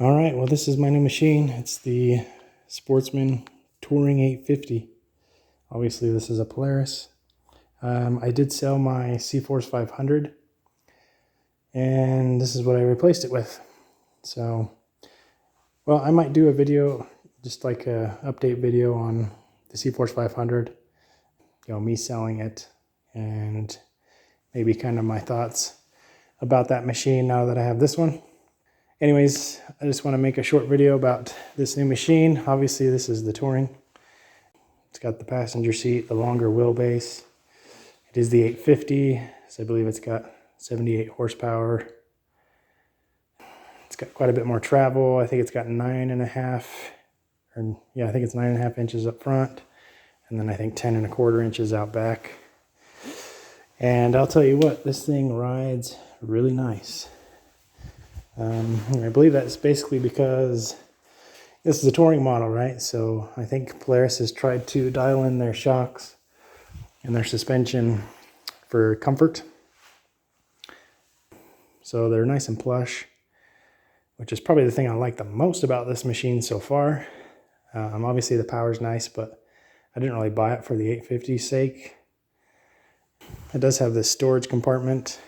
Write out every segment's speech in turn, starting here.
All right, well, this is my new machine. It's the Sportsman Touring 850. Obviously, this is a Polaris. I did sell my CForce 500, and this is what I replaced it with. So, well, I might do a video, just like a update video on the CForce 500, me selling it, and maybe kind of my thoughts about that machine now that I have this one. Anyways, I just want to make a short video about this new machine. Obviously, this is the Touring. It's got the passenger seat, the longer wheelbase. It is the 850, so I believe it's got 78 horsepower. It's got quite a bit more travel. I think it's got 9.5, I think it's 9.5 inches up front, and then I think 10.25 inches out back. And I'll tell you what, this thing rides really nice. I believe that's basically because this is a touring model, right? So I think Polaris has tried to dial in their shocks and their suspension for comfort. So they're nice and plush, which is probably the thing I like the most about this machine so far. Obviously the power's nice, but I didn't really buy it for the 850's sake. It does have this storage compartment.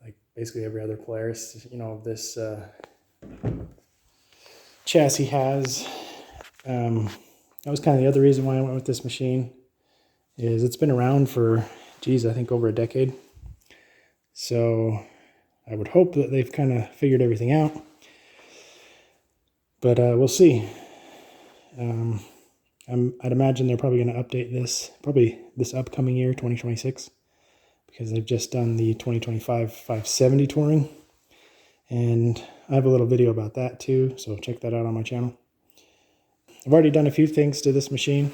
Like basically every other Polaris, this chassis has. That was kind of the other reason why I went with this machine, is it's been around for, I think over a decade. So I would hope that they've kind of figured everything out, but we'll see. I'd imagine they're probably going to update this, probably this upcoming year, 2026, because they've just done the 2025 570 Touring, and I have a little video about that too, so check that out on my channel. I've already done a few things to this machine.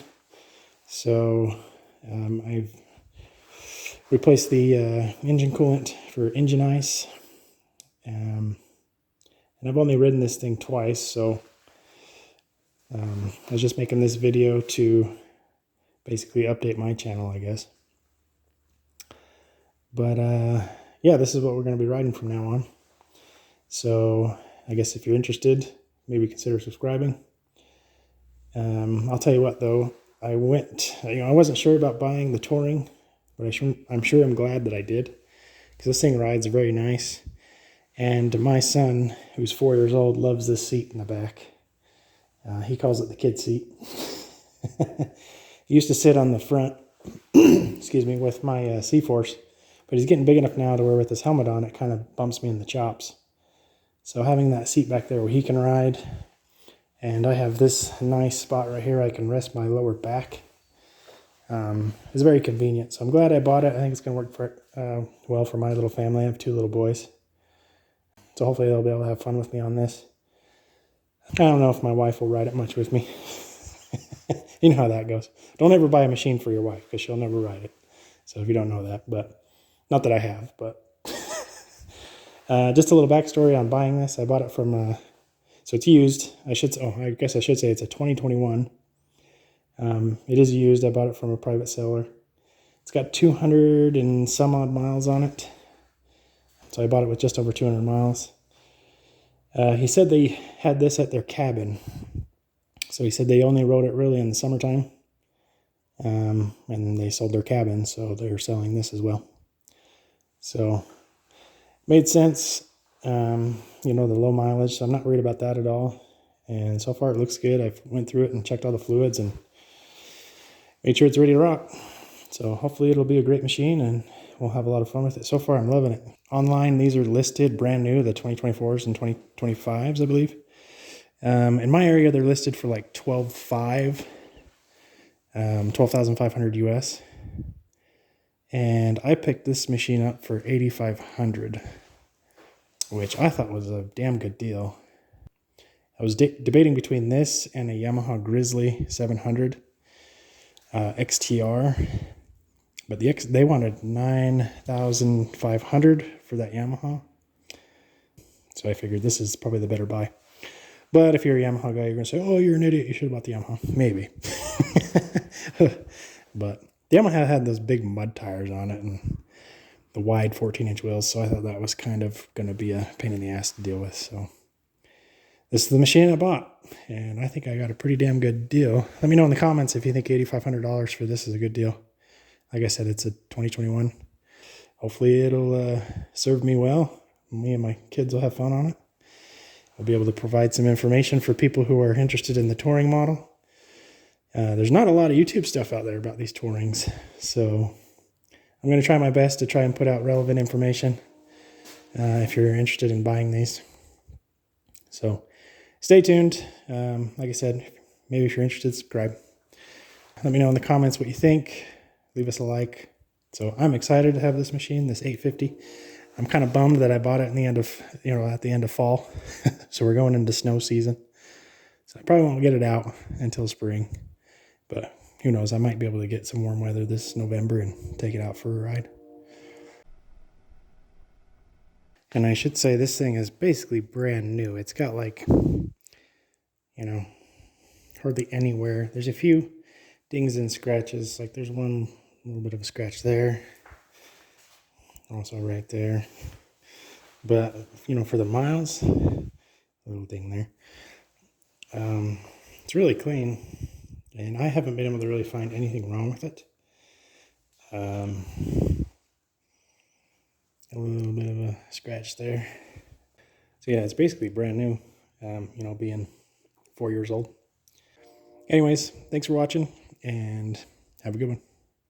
So I've replaced the engine coolant for engine ice, and I've only ridden this thing twice, so I was just making this video to basically update my channel, I guess. But yeah, this is what we're going to be riding from now on. So I guess if you're interested, maybe consider subscribing. I'll tell you what though, I wasn't sure about buying the Touring, but I'm sure I'm glad that I did, because this thing rides very nice. And my son, who's 4 years old, loves this seat in the back. He calls it the kid seat. He used to sit on the front, excuse me, with my CForce, but he's getting big enough now to where with his helmet on, it kind of bumps me in the chops. So having that seat back there where he can ride, and I have this nice spot right here I can rest my lower back, is very convenient. So I'm glad I bought it. I think it's going to work well for my little family. I have 2 little boys, so hopefully they'll be able to have fun with me on this. I don't know if my wife will ride it much with me. You know how that goes. Don't ever buy a machine for your wife, because she'll never ride it. So if you don't know that, but not that I have, but just a little backstory on buying this. I bought it from, so it's used. I guess I should say it's a 2021. It is used. I bought it from a private seller. It's got 200 and some odd miles on it. So I bought it with just over 200 miles. He said they had this at their cabin. So he said they only rode it really in the summertime. And they sold their cabin, so they're selling this as well. So made sense. The low mileage, so I'm not worried about that at all. And so far it looks good. I've went through it and checked all the fluids and made sure it's ready to rock. So hopefully it'll be a great machine and we'll have a lot of fun with it. So far I'm loving it. Online, these are listed brand new, the 2024s and 2025s, I believe. In my area, they're listed for like $12,500 US. And I picked this machine up for $8,500, which I thought was a damn good deal. I was debating between this and a Yamaha Grizzly 700 XTR, but they wanted $9,500 for that Yamaha. So I figured this is probably the better buy. But if you're a Yamaha guy, you're going to say, oh, you're an idiot, you should have bought the Yamaha. Maybe. But the Yamaha had those big mud tires on it, and the wide 14-inch wheels, so I thought that was kind of going to be a pain in the ass to deal with. So this is the machine I bought, and I think I got a pretty damn good deal. Let me know in the comments if you think $8,500 for this is a good deal. Like I said, it's a 2021. Hopefully it'll serve me well. Me and my kids will have fun on it. I'll be able to provide some information for people who are interested in the touring model. There's not a lot of YouTube stuff out there about these tourings, so I'm going to try my best to try and put out relevant information if you're interested in buying these. So stay tuned. Like I said, maybe if you're interested, subscribe. Let me know in the comments what you think. Leave us a like. So I'm excited to have this machine, this 850. I'm kind of bummed that I bought it in the end of, at the end of fall. So we're going into snow season. So I probably won't get it out until spring. But who knows, I might be able to get some warm weather this November and take it out for a ride. And I should say this thing is basically brand new. It's got like, hardly anywhere. There's a few dings and scratches. Like there's one little bit of a scratch there. Also right there. But, for the miles, a little ding there. It's really clean. And I haven't been able to really find anything wrong with it. A little bit of a scratch there. So yeah, it's basically brand new, being 4 years old. Anyways, thanks for watching and have a good one.